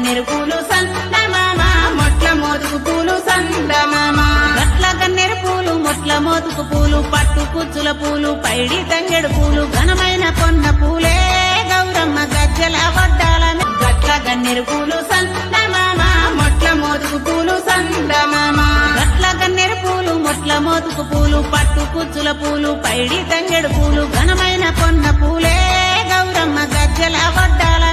గన్నేరు పూలు సందమామ మొట్ల మోదుకు పూలు సందమామ గట్ల గన్నేరు పూలు మొట్ల మోదుకు పూలు పట్టు కుచ్చుల పూలు పైడి తంగెడు పూలు ఘనమైన కొన్న పూలే గౌరమ్మ గజ్జల వడ్డాల గట్ల గన్నేరు పూలు సందమామ మొట్ల మోదుకు పూలు సందమామ గట్ల గన్నేరు పూలు మొట్ల మోదుకు పూలు పట్టు కుచ్చుల పూలు పైడి తంగెడు పూలు ఘనమైన కొన్న పూలే గౌరమ్మ గజ్జల వడ్డాల